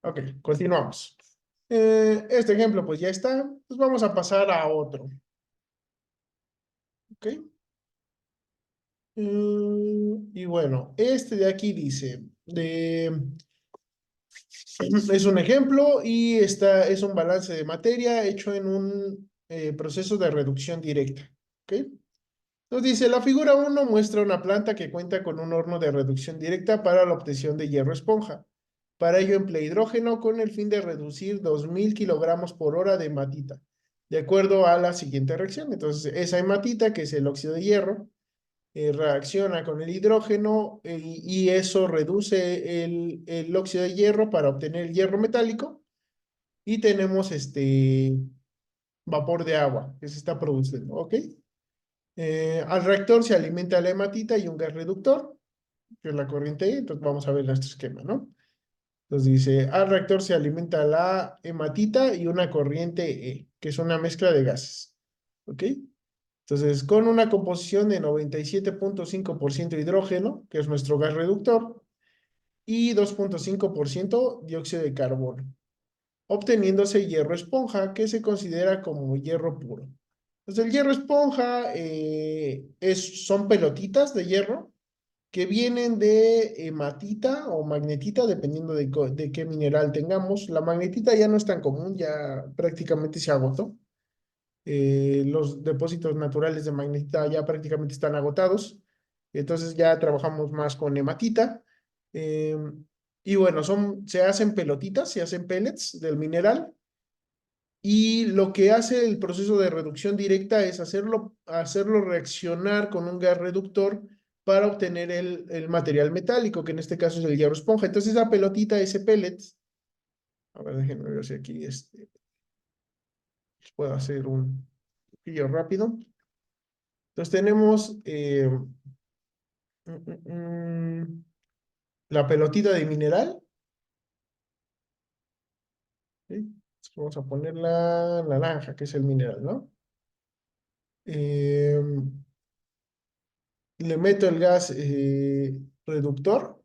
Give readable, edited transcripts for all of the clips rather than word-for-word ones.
Ok, continuamos. Este ejemplo pues ya está. Pues vamos a pasar a otro. Ok. Y bueno, este de aquí dice, es un ejemplo y es un balance de materia hecho en un proceso de reducción directa. ¿Ok? Entonces dice, la figura uno muestra una planta que cuenta con un horno de reducción directa para la obtención de hierro esponja. Para ello emplea hidrógeno con el fin de reducir 2000 kilogramos por hora de hematita, de acuerdo a la siguiente reacción. Entonces, esa hematita, que es el óxido de hierro, reacciona con el hidrógeno y eso reduce el óxido de hierro para obtener el hierro metálico y tenemos vapor de agua que se está produciendo, ¿ok? Al reactor se alimenta la hematita y un gas reductor, que es la corriente E, entonces vamos a ver nuestro esquema, ¿no? Entonces dice, al reactor se alimenta la hematita y una corriente E, que es una mezcla de gases, ¿ok? Entonces, con una composición de 97.5% hidrógeno, que es nuestro gas reductor, y 2.5% dióxido de carbono, obteniéndose hierro esponja, que se considera como hierro puro. Entonces, el hierro esponja son pelotitas de hierro que vienen de hematita o magnetita, dependiendo de qué mineral tengamos. La magnetita ya no es tan común, ya prácticamente se agotó. Los depósitos naturales de magnetita ya prácticamente están agotados. Entonces ya trabajamos más con hematita. Eh, y bueno, se hacen pelotitas, se hacen pellets del mineral. Y lo que hace el proceso de reducción directa es hacerlo reaccionar con un gas reductor para obtener el material metálico, que en este caso es el hierro esponja. Entonces esa pelotita, ese pellet, a ver, déjenme ver si aquí puedo hacer un poquillo rápido. Entonces tenemos la pelotita de mineral. ¿Sí? Entonces vamos a poner la naranja, que es el mineral, ¿no? Eh, Le meto el gas reductor.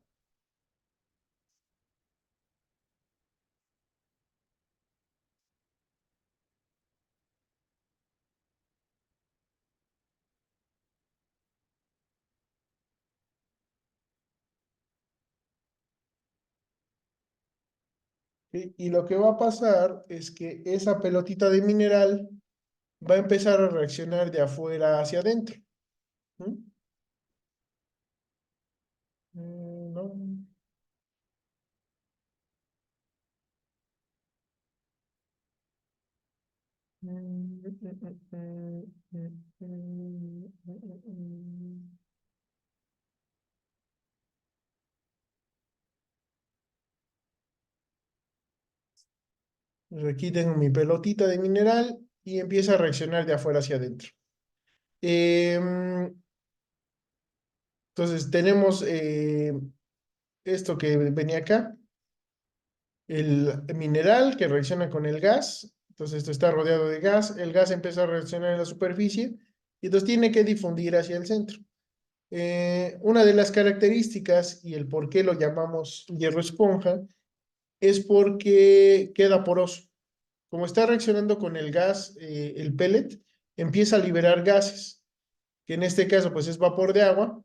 ¿Sí? Y lo que va a pasar es que esa pelotita de mineral va a empezar a reaccionar de afuera hacia adentro. ¿Mm? No. Aquí tengo mi pelotita de mineral y empieza a reaccionar de afuera hacia adentro. Entonces tenemos esto que venía acá, el mineral que reacciona con el gas. Entonces esto está rodeado de gas, el gas empieza a reaccionar en la superficie y entonces tiene que difundir hacia el centro. Una de las características y el por qué lo llamamos hierro esponja es porque queda poroso. Como está reaccionando con el gas, el pellet empieza a liberar gases, que en este caso pues es vapor de agua,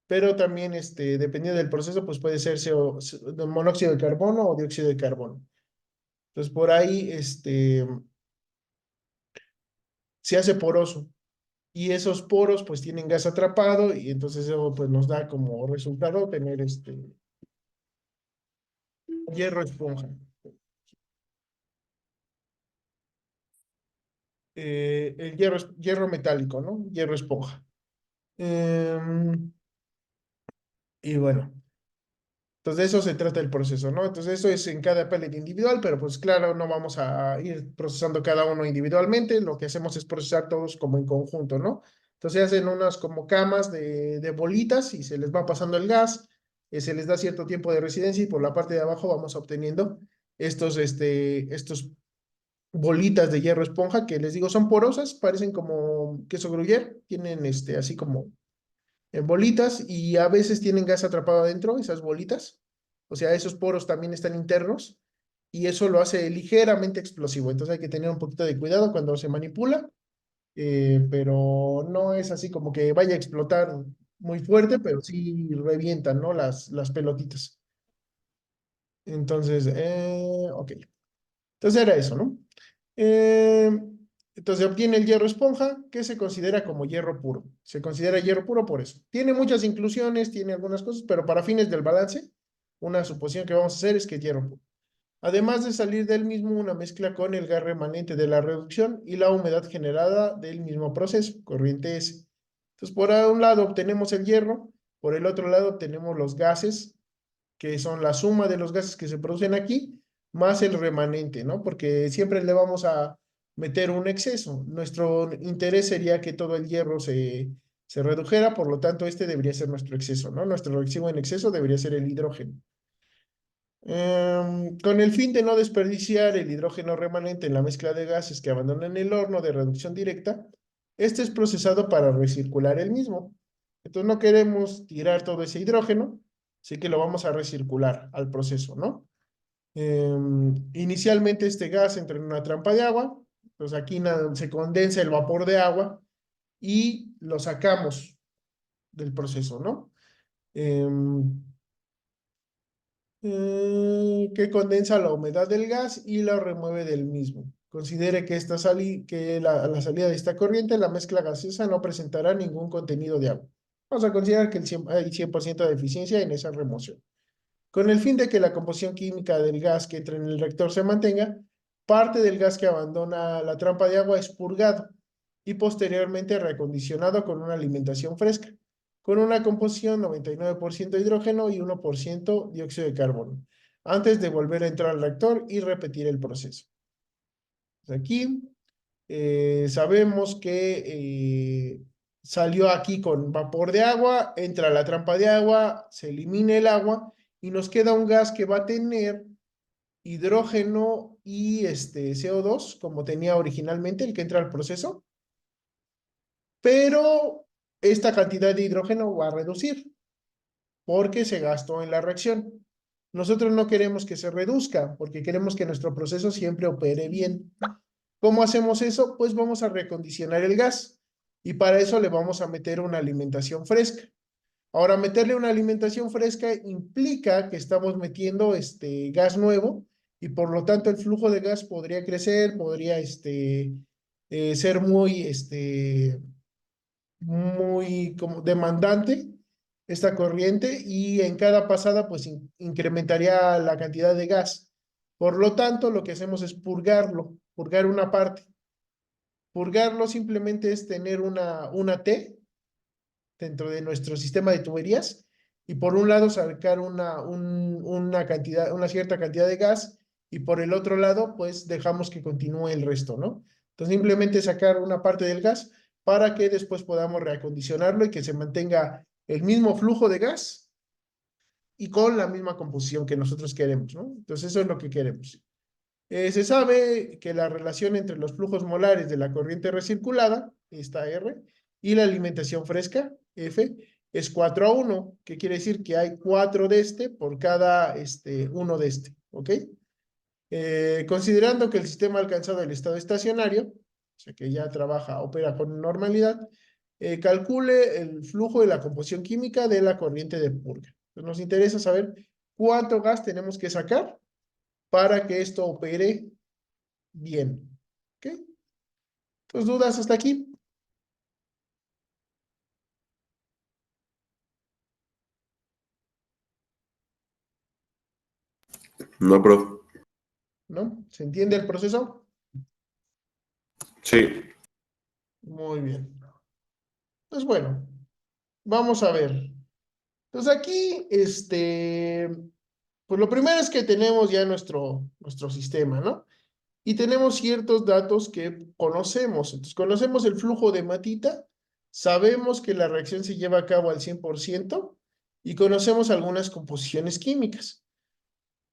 pero también dependiendo del proceso pues puede ser de monóxido de carbono o dióxido de carbono. Entonces por ahí se hace poroso y esos poros pues tienen gas atrapado y entonces eso pues nos da como resultado tener hierro esponja. El hierro metálico, ¿no? Hierro esponja. Y bueno, entonces de eso se trata el proceso, ¿no? Entonces eso es en cada pellet individual, pero pues claro, no vamos a ir procesando cada uno individualmente, lo que hacemos es procesar todos como en conjunto, ¿no? Entonces se hacen unas como camas de bolitas y se les va pasando el gas, se les da cierto tiempo de residencia y por la parte de abajo vamos obteniendo estos bolitas de hierro esponja que les digo son porosas, parecen como queso gruyere, tienen así como en bolitas y a veces tienen gas atrapado adentro, esas bolitas. o sea, esos poros también están internos y eso lo hace ligeramente explosivo. Entonces hay que tener un poquito de cuidado cuando se manipula, pero no es así como que vaya a explotar muy fuerte, pero sí revientan, ¿no? Las pelotitas. Entonces, ok. Entonces era eso, ¿no? Eh, entonces obtiene el hierro esponja, que se considera como hierro puro. Se considera hierro puro por eso. Tiene muchas inclusiones, tiene algunas cosas, pero para fines del balance, una suposición que vamos a hacer es que es hierro puro. Además de salir del mismo una mezcla con el gas remanente de la reducción y la humedad generada del mismo proceso, corriente S. Entonces, por un lado obtenemos el hierro, por el otro lado obtenemos los gases, que son la suma de los gases que se producen aquí, más el remanente, ¿no? Porque siempre le vamos a meter un exceso. Nuestro interés sería que todo el hierro se redujera, por lo tanto, este debería ser nuestro exceso, ¿no? Nuestro reactivo en exceso debería ser el hidrógeno. Con el fin de no desperdiciar el hidrógeno remanente en la mezcla de gases que abandonan el horno de reducción directa, este es procesado para recircular el mismo. Entonces no queremos tirar todo ese hidrógeno, así que lo vamos a recircular al proceso, ¿no? Inicialmente este gas entra en una trampa de agua, pues aquí se condensa el vapor de agua y lo sacamos del proceso, ¿no? Em, que condensa la humedad del gas y la remueve del mismo. Considere que, que la salida de esta corriente, la mezcla gaseosa no presentará ningún contenido de agua. Vamos a considerar que hay 100% de eficiencia en esa remoción. Con el fin de que la composición química del gas que entra en el reactor se mantenga, parte del gas que abandona la trampa de agua es purgado y posteriormente reacondicionado con una alimentación fresca, con una composición 99% hidrógeno y 1% dióxido de carbono, antes de volver a entrar al reactor y repetir el proceso. Aquí sabemos que salió aquí con vapor de agua, entra a la trampa de agua, se elimina el agua y nos queda un gas que va a tener hidrógeno y CO2, como tenía originalmente el que entra al proceso, pero esta cantidad de hidrógeno va a reducir porque se gastó en la reacción. Nosotros no queremos que se reduzca porque queremos que nuestro proceso siempre opere bien. ¿Cómo hacemos eso? Pues vamos a recondicionar el gas y para eso le vamos a meter una alimentación fresca. Ahora, meterle una alimentación fresca implica que estamos metiendo gas nuevo y por lo tanto el flujo de gas podría crecer, podría ser muy como demandante esta corriente y en cada pasada pues incrementaría la cantidad de gas. Por lo tanto, lo que hacemos es purgarlo, purgar una parte. Purgarlo simplemente es tener una T dentro de nuestro sistema de tuberías y por un lado sacar una cierta cantidad de gas y por el otro lado pues dejamos que continúe el resto, ¿no? Entonces simplemente sacar una parte del gas para que después podamos reacondicionarlo y que se mantenga el mismo flujo de gas y con la misma composición que nosotros queremos, ¿no? Entonces eso es lo que queremos. Se sabe que la relación entre los flujos molares de la corriente recirculada, esta R, y la alimentación fresca, F, es 4:1, que quiere decir que hay 4 de este por cada 1 de este, ¿ok? Considerando que el sistema ha alcanzado el estado estacionario, o sea que ya trabaja, opera con normalidad, calcule el flujo y la composición química de la corriente de purga. Entonces nos interesa saber cuánto gas tenemos que sacar para que esto opere bien. ¿Ok? ¿Tus dudas hasta aquí? No, profe. ¿No? ¿Se entiende el proceso? Sí. Muy bien. Pues bueno, vamos a ver. Entonces aquí, pues lo primero es que tenemos ya nuestro sistema, ¿no? Y tenemos ciertos datos que conocemos. Entonces, conocemos el flujo de matita, sabemos que la reacción se lleva a cabo al 100% y conocemos algunas composiciones químicas.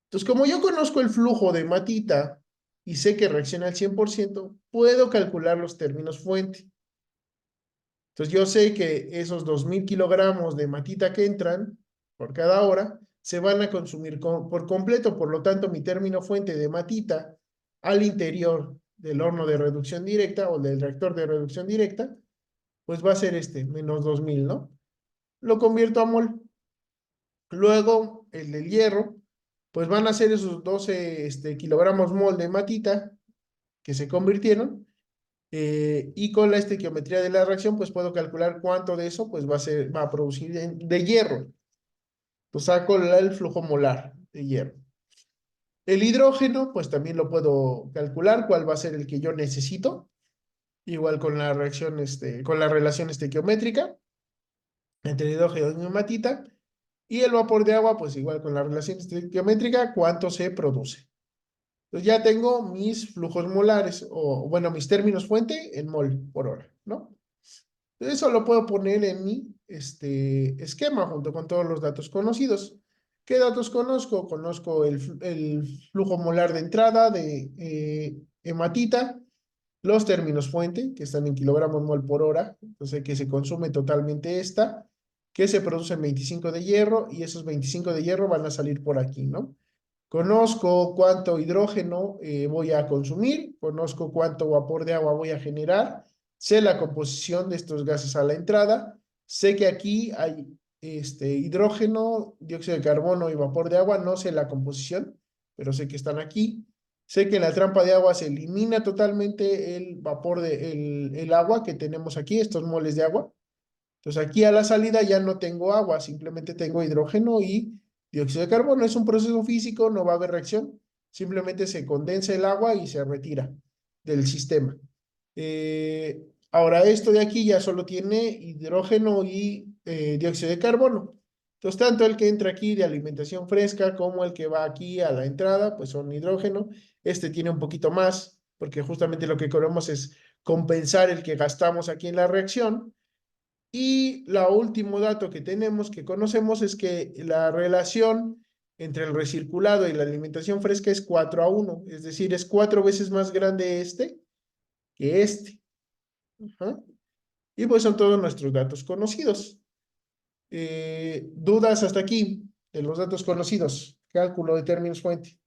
Entonces, como yo conozco el flujo de matita y sé que reacciona al 100%, puedo calcular los términos fuente. Entonces, yo sé que esos 2000 kilogramos de matita que entran por cada hora se van a consumir por completo. Por lo tanto, mi término fuente de hematita al interior del horno de reducción directa o del reactor de reducción directa, pues va a ser este, menos 2000, ¿no? Lo convierto a mol. Luego, el del hierro, pues van a ser esos 12 kilogramos mol de hematita que se convirtieron. Y con la estequiometría de la reacción, pues puedo calcular cuánto de eso pues va a producir de hierro. Pues saco el flujo molar de hierro. El hidrógeno, pues también lo puedo calcular, cuál va a ser el que yo necesito. Igual con la reacción, con la relación estequiométrica entre hidrógeno y hematita. Y el vapor de agua, pues igual con la relación estequiométrica, cuánto se produce. Entonces ya tengo mis flujos molares, o bueno, mis términos fuente en mol por hora, ¿no? Eso lo puedo poner en mi esquema junto con todos los datos conocidos. ¿Qué datos conozco? Conozco el flujo molar de entrada de hematita, los términos fuente, que están en kilogramos mol por hora, entonces que se consume totalmente esta, que se producen 25 de hierro y esos 25 de hierro van a salir por aquí, ¿no? Conozco cuánto hidrógeno voy a consumir, conozco cuánto vapor de agua voy a generar, sé la composición de estos gases a la entrada, sé que aquí hay hidrógeno, dióxido de carbono y vapor de agua, no sé la composición, pero sé que están aquí. Sé que en la trampa de agua se elimina totalmente el vapor el agua que tenemos aquí, estos moles de agua. Entonces aquí a la salida ya no tengo agua, simplemente tengo hidrógeno y dióxido de carbono. Es un proceso físico, no va a haber reacción, simplemente se condensa el agua y se retira del sistema. Ahora esto de aquí ya solo tiene hidrógeno y dióxido de carbono. Entonces tanto el que entra aquí de alimentación fresca como el que va aquí a la entrada, pues son hidrógeno. Este tiene un poquito más, porque justamente lo que queremos es compensar el que gastamos aquí en la reacción. Y el último dato que tenemos, que conocemos, es que la relación entre el recirculado y la alimentación fresca es 4:1, es decir, es 4 veces más grande este que este. Ajá. Y pues son todos nuestros datos conocidos. ¿Dudas hasta aquí de los datos conocidos? Cálculo de términos fuente.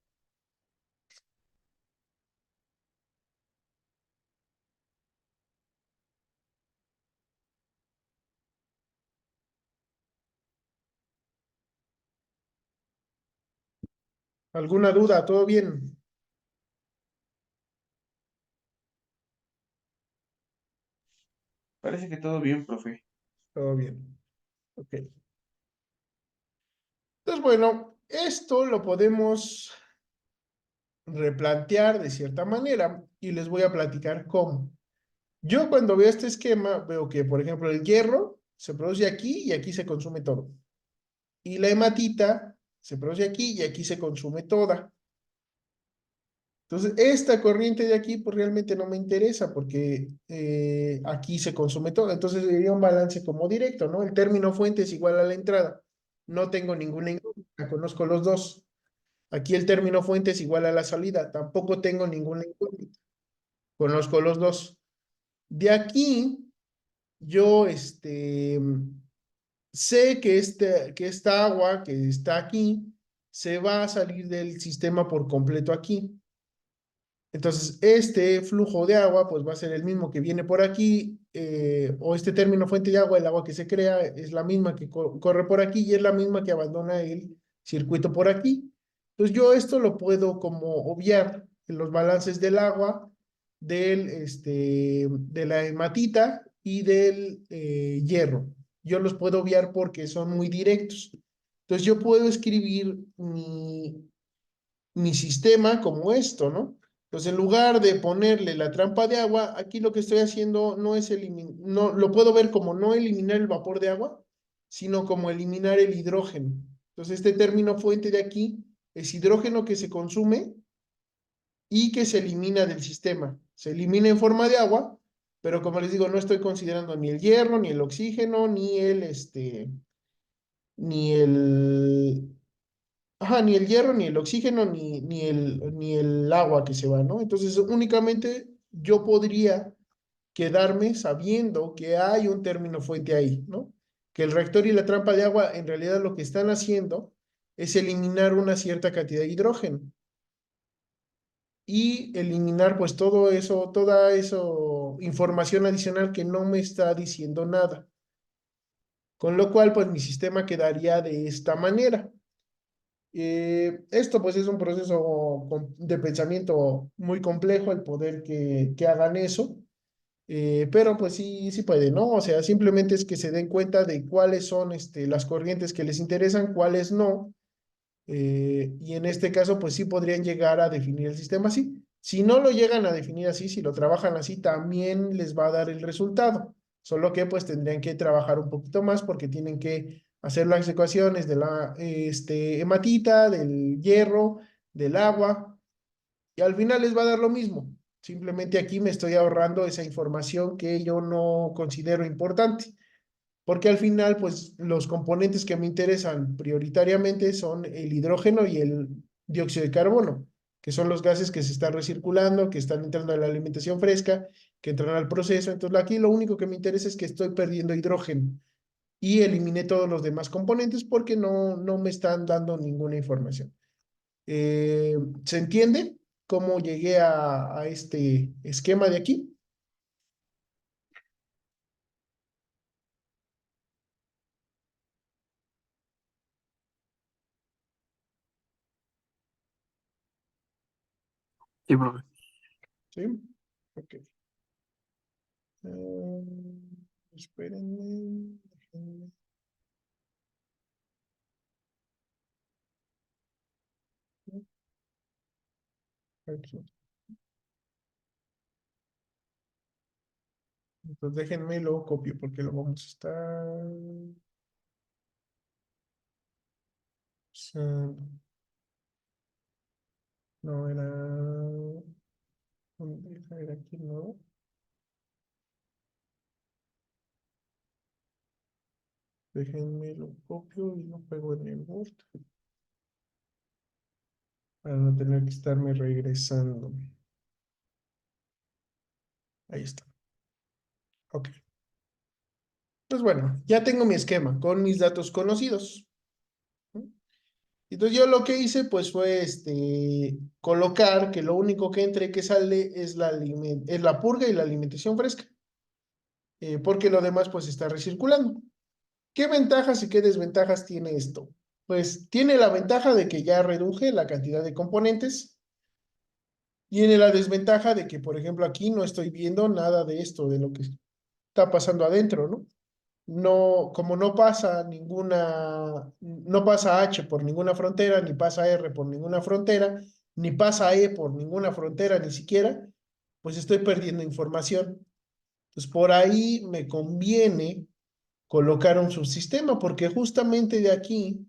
¿Alguna duda? ¿Todo bien? Parece que todo bien, profe. Todo bien. Ok. Entonces, bueno, esto lo podemos replantear de cierta manera y les voy a platicar cómo. Yo cuando veo este esquema, veo que, por ejemplo, el hierro se produce aquí y aquí se consume todo. Y la hematita se produce aquí y aquí se consume toda. Entonces, esta corriente de aquí, pues realmente no me interesa porque aquí se consume todo. Entonces, sería un balance como directo, ¿no? El término fuente es igual a la entrada. No tengo ninguna incógnita, conozco los dos. Aquí el término fuente es igual a la salida. Tampoco tengo ninguna incógnita. Conozco los dos. De aquí, yo, sé que esta agua que está aquí se va a salir del sistema por completo aquí. Entonces, este flujo de agua, pues va a ser el mismo que viene por aquí, o este término fuente de agua, el agua que se crea, es la misma que corre por aquí y es la misma que abandona el circuito por aquí. Entonces, yo esto lo puedo como obviar en los balances del agua, de la hematita y del hierro. Yo los puedo obviar porque son muy directos. Entonces, yo puedo escribir mi sistema como esto, ¿no? Entonces, en lugar de ponerle la trampa de agua, aquí lo que estoy haciendo no es eliminar, no, lo puedo ver como no eliminar el vapor de agua, sino como eliminar el hidrógeno. Entonces, este término fuente de aquí es hidrógeno que se consume y que se elimina del sistema. Se elimina en forma de agua, pero como les digo, no estoy considerando ni el hierro, ni el oxígeno, ni el, ajá, ni el hierro, ni el oxígeno, ni el agua que se va, ¿no? Entonces, únicamente yo podría quedarme sabiendo que hay un término fuente ahí, ¿no? Que el reactor y la trampa de agua en realidad lo que están haciendo es eliminar una cierta cantidad de hidrógeno y eliminar pues todo eso, toda eso información adicional que no me está diciendo nada. Con lo cual pues mi sistema quedaría de esta manera. Esto pues es un proceso de pensamiento muy complejo el poder que hagan eso, pero pues sí, sí puede, ¿no? O sea, simplemente es que se den cuenta de cuáles son las corrientes que les interesan, cuáles no, y en este caso pues sí podrían llegar a definir el sistema así. Si no lo llegan a definir así, si lo trabajan así, también les va a dar el resultado, solo que pues tendrían que trabajar un poquito más porque tienen que hacer las ecuaciones de la hematita, del hierro, del agua, y al final les va a dar lo mismo. Simplemente aquí me estoy ahorrando esa información que yo no considero importante, porque al final, pues los componentes que me interesan prioritariamente son el hidrógeno y el dióxido de carbono, que son los gases que se están recirculando, que están entrando a la alimentación fresca, que entran al proceso. Entonces aquí lo único que me interesa es que estoy perdiendo hidrógeno y eliminé todos los demás componentes porque no me están dando ninguna información. Eh, ¿Se entiende cómo llegué a este esquema de aquí? Sí, profe. ¿Sí? Ok. Espérenme. Déjenme. Aquí. Entonces déjenme lo copio porque lo vamos a estar usando. No era. A ver, aquí no. Déjenme lo copio y lo pego en el Word para no tener que estarme regresando. Ahí está. Ok. Pues bueno, ya tengo mi esquema con mis datos conocidos. Entonces yo lo que hice pues fue colocar que lo único que entre y que sale es es la purga y la alimentación fresca, porque lo demás pues está recirculando. ¿Qué ventajas y qué desventajas tiene esto? Pues tiene la ventaja de que ya reduje la cantidad de componentes. Tiene la desventaja de que, por ejemplo, aquí no estoy viendo nada de esto, de lo que está pasando adentro, ¿no? No, como no pasa no pasa H por ninguna frontera, ni pasa R por ninguna frontera, ni pasa E por ninguna frontera, ni siquiera, pues estoy perdiendo información. Entonces, por ahí me conviene colocar un subsistema, porque justamente de aquí,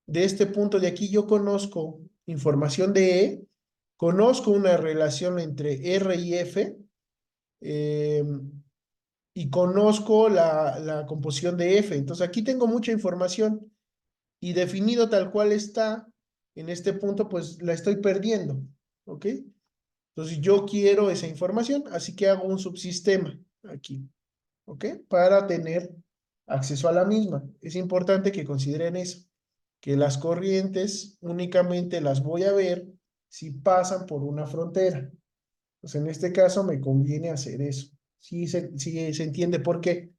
de este punto de aquí, yo conozco información de E, conozco una relación entre R y F, eh, y conozco la composición de F. Entonces aquí tengo mucha información y definido tal cual está, en este punto pues la estoy perdiendo, ¿ok? Entonces yo quiero esa información, así que hago un subsistema aquí, ¿ok? Para tener acceso a la misma. Es importante que consideren eso, que las corrientes únicamente las voy a ver si pasan por una frontera. Pues en este caso me conviene hacer eso. Sí se entiende por qué.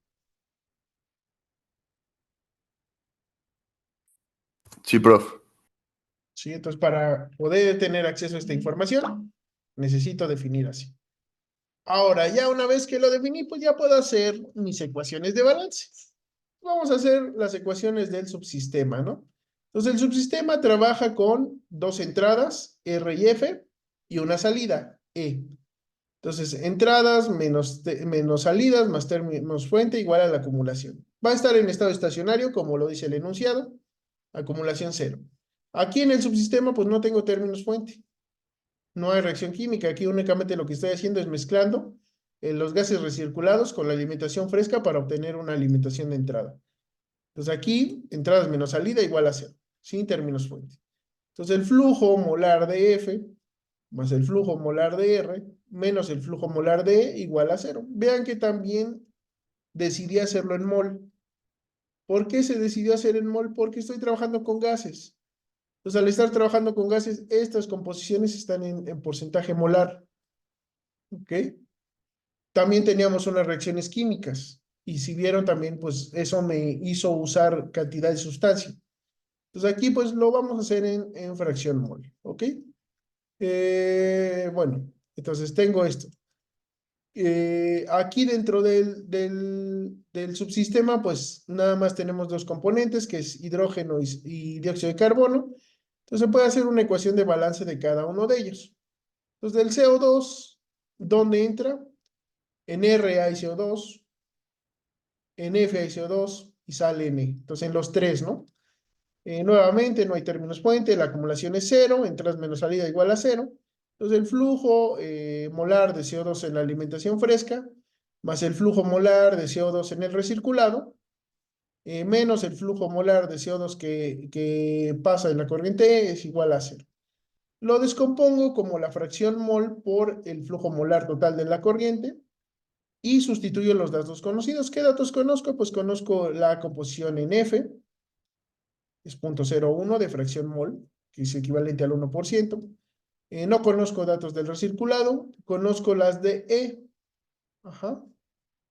Sí, profe. ¿Sí? Entonces, para poder tener acceso a esta información, necesito definir así. Ahora, ya una vez que lo definí, pues ya puedo hacer mis ecuaciones de balance. Vamos a hacer las ecuaciones del subsistema, ¿no? Entonces, el subsistema trabaja con dos entradas, R y F, y una salida, E. Entonces, entradas menos salidas más términos fuente igual a la acumulación. Va a estar en estado estacionario, como lo dice el enunciado, acumulación cero. Aquí en el subsistema, pues no tengo términos fuente. No hay reacción química. Aquí únicamente lo que estoy haciendo es mezclando los gases recirculados con la alimentación fresca para obtener una alimentación de entrada. Entonces aquí, entradas menos salida igual a cero, sin términos fuente. Entonces el flujo molar de F más el flujo molar de R menos el flujo molar de E igual a cero. Vean que también decidí hacerlo en mol, ¿Por qué se decidió hacer en mol? Porque estoy trabajando con gases. Entonces, al estar trabajando con gases, estas composiciones están en porcentaje molar. ¿Ok? También teníamos unas reacciones químicas. Y si vieron también, pues eso me hizo usar cantidad de sustancia. Entonces aquí pues lo vamos a hacer en fracción mol. ¿Ok? Bueno, entonces tengo esto. Aquí dentro del subsistema, pues nada más tenemos dos componentes, que es hidrógeno y dióxido de carbono. Entonces se puede hacer una ecuación de balance de cada uno de ellos. Entonces del CO2, ¿dónde entra? En R hay CO2, en F hay CO2 y sale N. Entonces en los tres, ¿no? Nuevamente no hay términos puente, la acumulación es cero, entradas menos salida igual a cero. Entonces el flujo molar de CO2 en la alimentación fresca, más el flujo molar de CO2 en el recirculado, menos el flujo molar de CO2 que pasa en la corriente E, es igual a cero. Lo descompongo como la fracción mol por el flujo molar total de la corriente y sustituyo los datos conocidos. ¿Qué datos conozco? Pues conozco la composición en F, es 0.01 de fracción mol, que es equivalente al 1%. No conozco datos del recirculado, conozco las de E, ajá,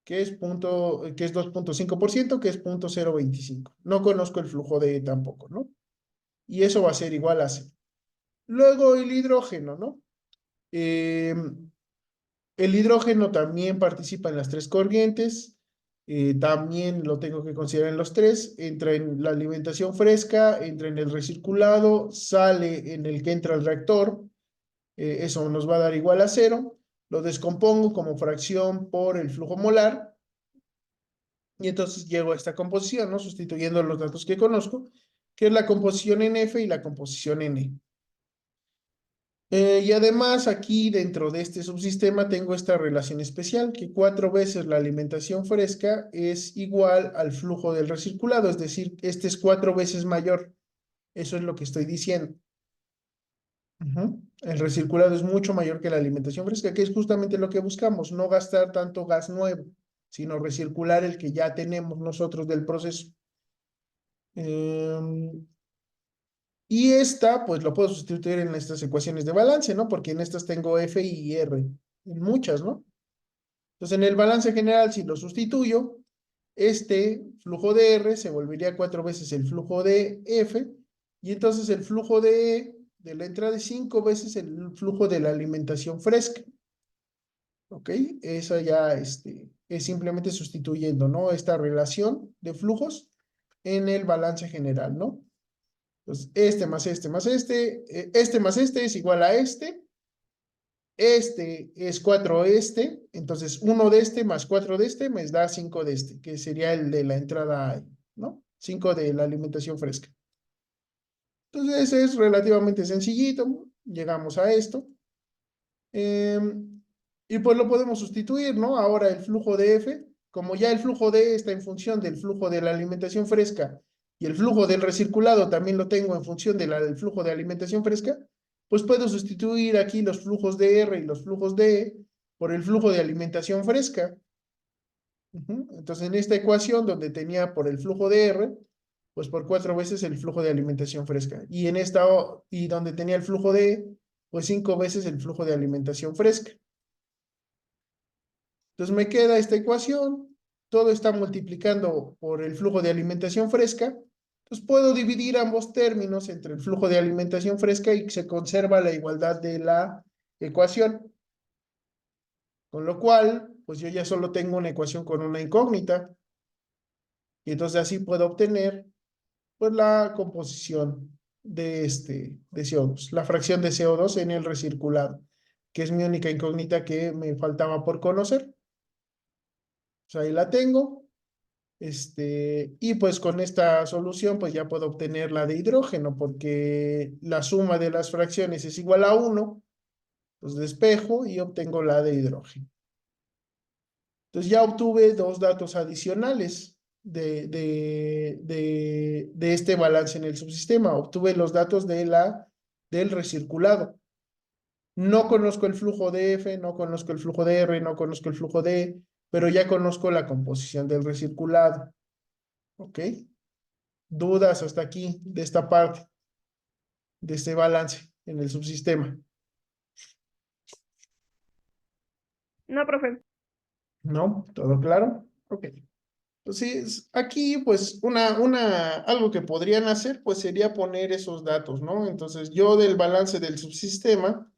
que es 2.5%, que es 0.025. No conozco el flujo de E tampoco, ¿no? Y eso va a ser igual a C. Luego el hidrógeno, ¿no? Eh, el hidrógeno también participa en las tres corrientes, también lo tengo que considerar en los tres, entra en la alimentación fresca, entra en el recirculado, sale en el que entra al reactor, eso nos va a dar igual a cero, lo descompongo como fracción por el flujo molar, y entonces llego a esta composición, ¿no? Sustituyendo los datos que conozco, que es la composición en F y la composición en E. Y además aquí dentro de este subsistema tengo esta relación especial, que 4 veces la alimentación fresca es igual al flujo del recirculado, es decir, este es 4 veces mayor. Eso es lo que estoy diciendo. El recirculado es mucho mayor que la alimentación fresca, que es justamente lo que buscamos, no gastar tanto gas nuevo, sino recircular el que ya tenemos nosotros del proceso. Y esta, pues lo puedo sustituir en estas ecuaciones de balance, ¿no? Porque en estas tengo F y R, en muchas, ¿no? Entonces, en el balance general, si lo sustituyo, este flujo de R se volvería 4 veces el flujo de F, y entonces el flujo de E de la entrada es 5 veces el flujo de la alimentación fresca. ¿Ok? Eso ya es simplemente sustituyendo, ¿no? Esta relación de flujos en el balance general, ¿no? Entonces, este más este más este más este es igual a este es 4 entonces 1 de este más 4 de este me da 5 de este, que sería el de la entrada, ¿no? 5 de la alimentación fresca. Entonces, ese es relativamente sencillito, llegamos a esto. Y pues lo podemos sustituir, ¿no? Ahora el flujo de F, como ya el flujo de E está en función del flujo de la alimentación fresca y el flujo del recirculado también lo tengo en función del flujo de alimentación fresca, pues puedo sustituir aquí los flujos de R y los flujos de E por el flujo de alimentación fresca. Entonces, en esta ecuación donde tenía por el flujo de R, pues por 4 veces el flujo de alimentación fresca. Y en esta, y donde tenía el flujo de E, pues 5 veces el flujo de alimentación fresca. Entonces me queda esta ecuación, todo está multiplicando por el flujo de alimentación fresca, entonces puedo dividir ambos términos entre el flujo de alimentación fresca y se conserva la igualdad de la ecuación, con lo cual, pues yo ya solo tengo una ecuación con una incógnita, y entonces así puedo obtener, pues, la composición de CO2, la fracción de CO2 en el recirculado, que es mi única incógnita que me faltaba por conocer. Pues ahí la tengo. Y pues con esta solución pues ya puedo obtener la de hidrógeno porque la suma de las fracciones es igual a 1, pues despejo y obtengo la de hidrógeno. Entonces ya obtuve dos datos adicionales de este balance en el subsistema. Obtuve los datos del recirculado. No conozco el flujo de F, no conozco el flujo de R, no conozco el flujo de E, pero ya conozco la composición del recirculado. ¿Ok? ¿Dudas hasta aquí de esta parte, de este balance en el subsistema? No, profe. ¿No? ¿Todo claro? Ok. Entonces, aquí, pues, algo que podrían hacer, pues, sería poner esos datos, ¿no? Entonces, yo del balance del subsistema,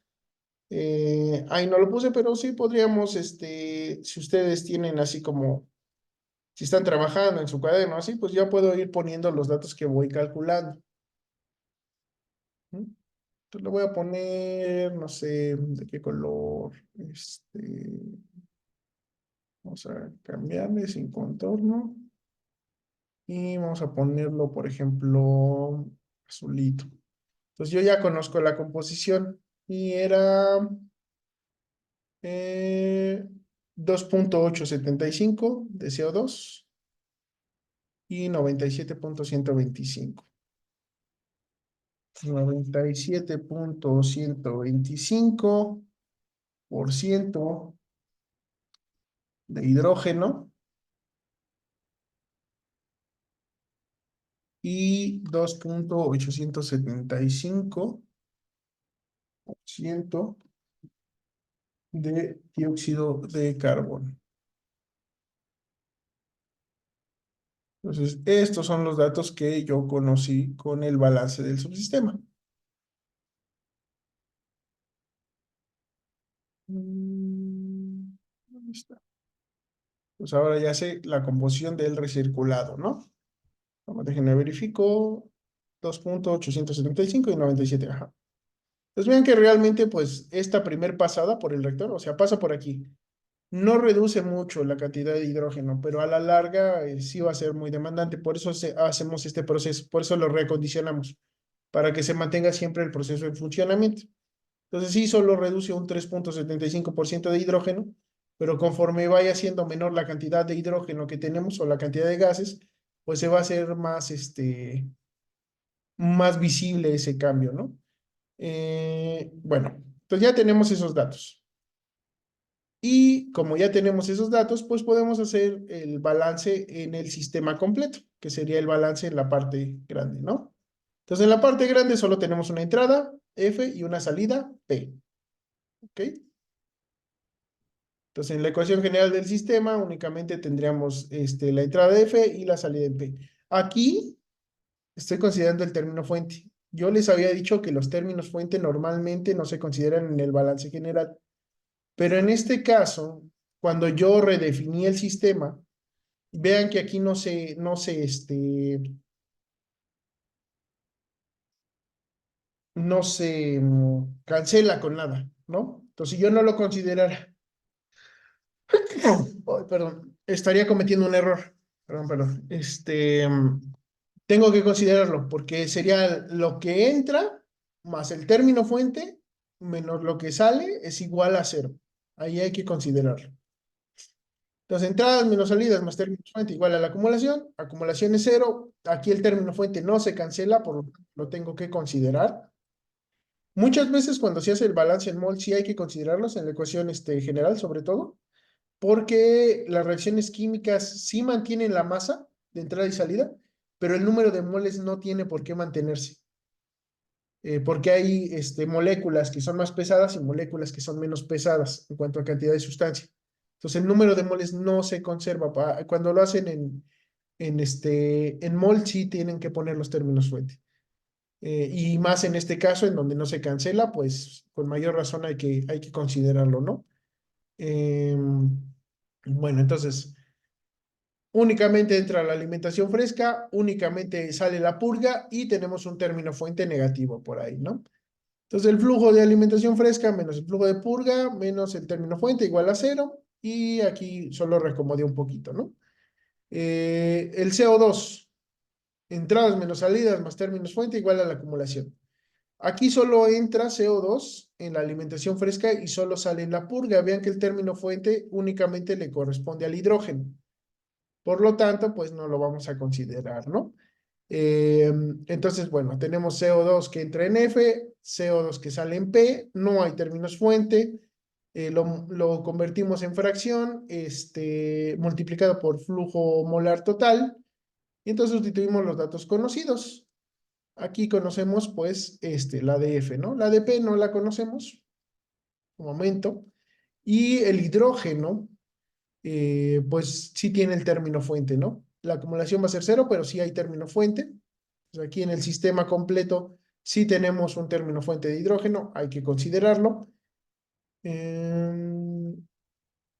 ahí no lo puse, pero sí podríamos, si ustedes tienen así como, si están trabajando en su cuaderno, así, pues ya puedo ir poniendo los datos que voy calculando. ¿Mm? Entonces, le voy a poner, no sé, de qué color, vamos a cambiarle sin contorno. Y vamos a ponerlo, por ejemplo, azulito. Entonces yo ya conozco la composición y era 2,875 de CO2 y 97,125. 97,125% de hidrógeno y 2,875% de dióxido de carbono. Entonces, estos son los datos que yo conocí con el balance del subsistema. ¿Dónde está? Pues ahora ya sé la composición del recirculado, ¿no? Vamos, déjenme verifico. 2,875 y 97. Ajá. Pues vean que realmente, pues, esta primer pasada por el reactor, o sea, pasa por aquí. No reduce mucho la cantidad de hidrógeno, pero a la larga sí va a ser muy demandante. Por eso hacemos este proceso, por eso lo recondicionamos, para que se mantenga siempre el proceso en funcionamiento. Entonces sí, solo reduce un 3,75% de hidrógeno, pero conforme vaya siendo menor la cantidad de hidrógeno que tenemos o la cantidad de gases, pues se va a hacer más visible ese cambio, ¿no? Bueno, entonces ya tenemos esos datos. Y como ya tenemos esos datos, pues podemos hacer el balance en el sistema completo, que sería el balance en la parte grande, ¿no? Entonces en la parte grande solo tenemos una entrada, F, y una salida, P. ¿Ok? Entonces en la ecuación general del sistema únicamente tendríamos la entrada de F y la salida de P. Aquí estoy considerando el término fuente. Yo les había dicho que los términos fuente normalmente no se consideran en el balance general. Pero en este caso, cuando yo redefiní el sistema, vean que aquí no se cancela con nada, ¿no? Entonces, si yo no lo considerara, ay, perdón, estaría cometiendo un error. Perdón. Tengo que considerarlo porque sería lo que entra más el término fuente menos lo que sale es igual a cero. Ahí hay que considerarlo. Entonces, entradas menos salidas más término fuente igual a la acumulación. Acumulación es cero. Aquí el término fuente no se cancela, por lo tanto lo tengo que considerar. Muchas veces cuando se hace el balance en mol, sí hay que considerarlos en la ecuación general, sobre todo, porque las reacciones químicas sí mantienen la masa de entrada y salida, pero el número de moles no tiene por qué mantenerse. Porque hay moléculas que son más pesadas y moléculas que son menos pesadas en cuanto a cantidad de sustancia. Entonces el número de moles no se conserva. Cuando lo hacen en mol sí tienen que poner los términos fuente. Y más en este caso en donde no se cancela, pues con mayor razón hay que considerarlo, ¿no? Bueno, entonces únicamente entra la alimentación fresca, únicamente sale la purga y tenemos un término fuente negativo por ahí, ¿no? Entonces el flujo de alimentación fresca menos el flujo de purga menos el término fuente igual a cero y aquí solo reacomodé un poquito, ¿no? El CO2, entradas menos salidas más términos fuente igual a la acumulación. Aquí solo entra CO2 en la alimentación fresca y solo sale en la purga. Vean que el término fuente únicamente le corresponde al hidrógeno. Por lo tanto, pues no lo vamos a considerar, ¿no? Entonces, bueno, tenemos CO2 que entra en F, CO2 que sale en P, no hay términos fuente, lo convertimos en fracción, multiplicado por flujo molar total, Y entonces sustituimos los datos conocidos. Aquí conocemos, pues, la de F, ¿no? La de P no la conocemos, un momento. Y el hidrógeno, pues, sí tiene el término fuente, ¿no? La acumulación va a ser cero, pero sí hay término fuente. Pues aquí en el sistema completo sí tenemos un término fuente de hidrógeno, hay que considerarlo.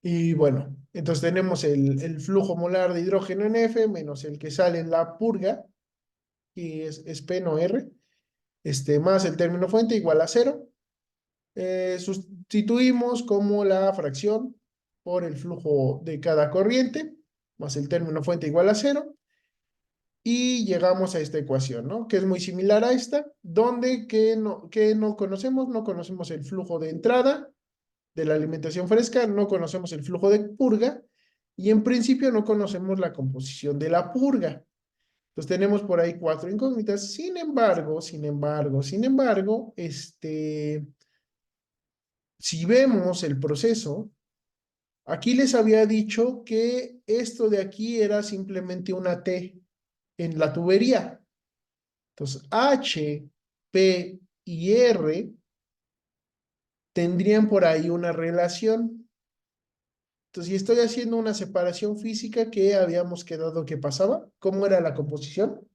Y bueno, entonces tenemos el flujo molar de hidrógeno en F menos el que sale en la purga, que es P, no R, más el término fuente igual a cero. Sustituimos como la fracción por el flujo de cada corriente, más el término fuente igual a cero, y llegamos a esta ecuación, ¿no? Que es muy similar a esta, donde que no conocemos, no conocemos el flujo de entrada de la alimentación fresca, no conocemos el flujo de purga, y en principio no conocemos la composición de la purga. Entonces tenemos por ahí cuatro incógnitas. Sin embargo, si vemos el proceso, aquí les había dicho que esto de aquí era simplemente una T en la tubería. Entonces, H, P y R tendrían por ahí una relación. Entonces, si estoy haciendo una separación física que habíamos quedado que pasaba, ¿cómo era la composición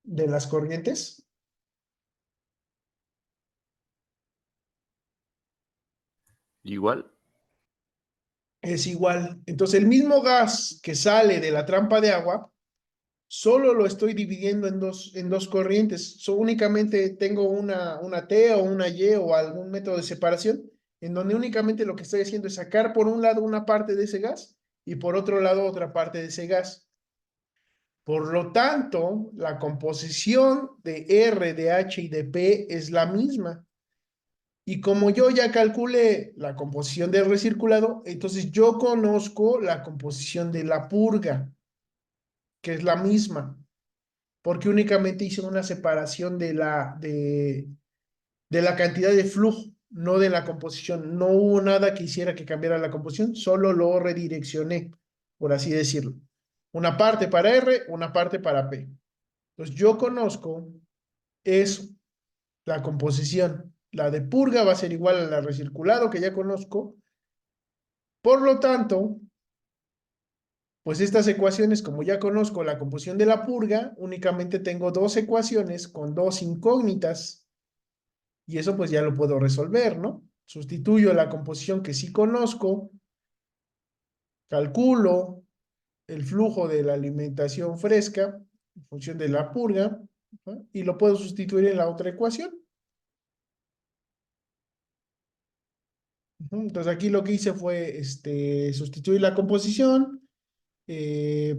de las corrientes? Igual. Es igual. Entonces, el mismo gas que sale de la trampa de agua, solo lo estoy dividiendo en dos corrientes. Únicamente tengo una T o una Y o algún método de separación en donde únicamente lo que estoy haciendo es sacar por un lado una parte de ese gas y por otro lado otra parte de ese gas. Por lo tanto, la composición de R, de H y de P es la misma. Y como yo ya calculé la composición del recirculado, entonces yo conozco la composición de la purga, que es la misma, porque únicamente hice una separación de la cantidad de flujo, no de la composición. No hubo nada que hiciera que cambiara la composición, solo lo redireccioné, por así decirlo. Una parte para R, una parte para P. Entonces yo conozco eso, la composición. La de purga va a ser igual a la recirculado que ya conozco. Por lo tanto, pues estas ecuaciones, como ya conozco la composición de la purga, únicamente tengo dos ecuaciones con dos incógnitas y eso pues ya lo puedo resolver, ¿no? Sustituyo la composición que sí conozco, calculo el flujo de la alimentación fresca en función de la purga, ¿no? Y lo puedo sustituir en la otra ecuación. Entonces aquí lo que hice fue sustituir la composición,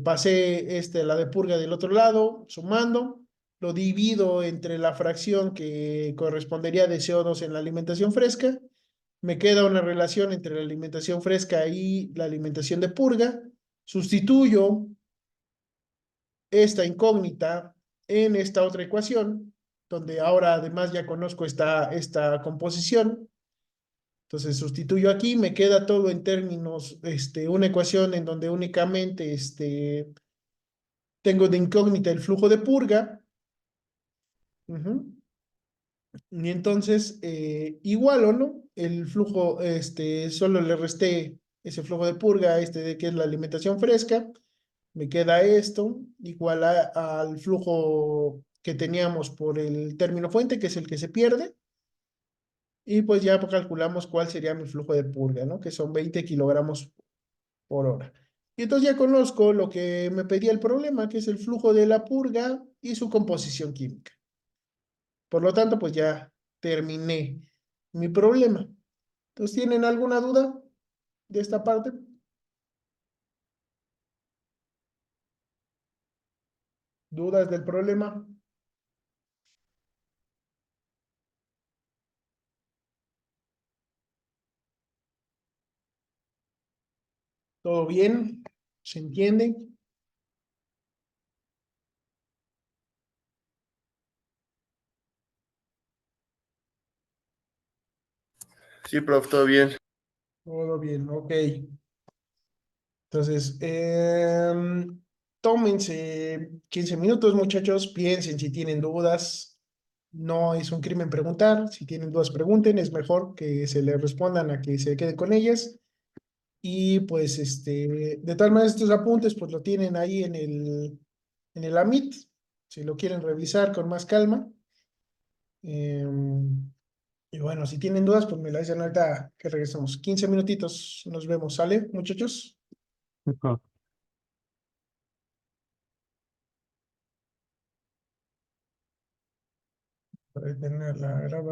pasé la de purga del otro lado, sumando, lo divido entre la fracción que correspondería de CO2 en la alimentación fresca, me queda una relación entre la alimentación fresca y la alimentación de purga, sustituyo esta incógnita en esta otra ecuación, donde ahora además ya conozco esta composición. Entonces sustituyo aquí, me queda todo en términos, una ecuación en donde únicamente tengo de incógnita el flujo de purga. Ujú. Y entonces, igual o no, el flujo, solo le resté ese flujo de purga, de que es la alimentación fresca, me queda esto, igual al flujo que teníamos por el término fuente, que es el que se pierde, y pues ya calculamos cuál sería mi flujo de purga, ¿no? Que son 20 kilogramos por hora. Y entonces ya conozco lo que me pedía el problema, que es el flujo de la purga y su composición química. Por lo tanto, pues ya terminé mi problema. Entonces, ¿tienen alguna duda de esta parte? ¿Dudas del problema? ¿Todo bien? ¿Se entiende? Sí, prof, todo bien. Todo bien, ok. Entonces, tómense 15 minutos, muchachos, piensen si tienen dudas. No es un crimen preguntar, si tienen dudas pregunten, es mejor que se les respondan a que se queden con ellas. Y pues, de tal manera estos apuntes, pues lo tienen ahí en el Amit, si lo quieren revisar con más calma. Y bueno, si tienen dudas, pues me la dicen ahorita que regresamos. 15 minutitos, nos vemos, ¿sale, muchachos? Ujú. Para detener la grabación.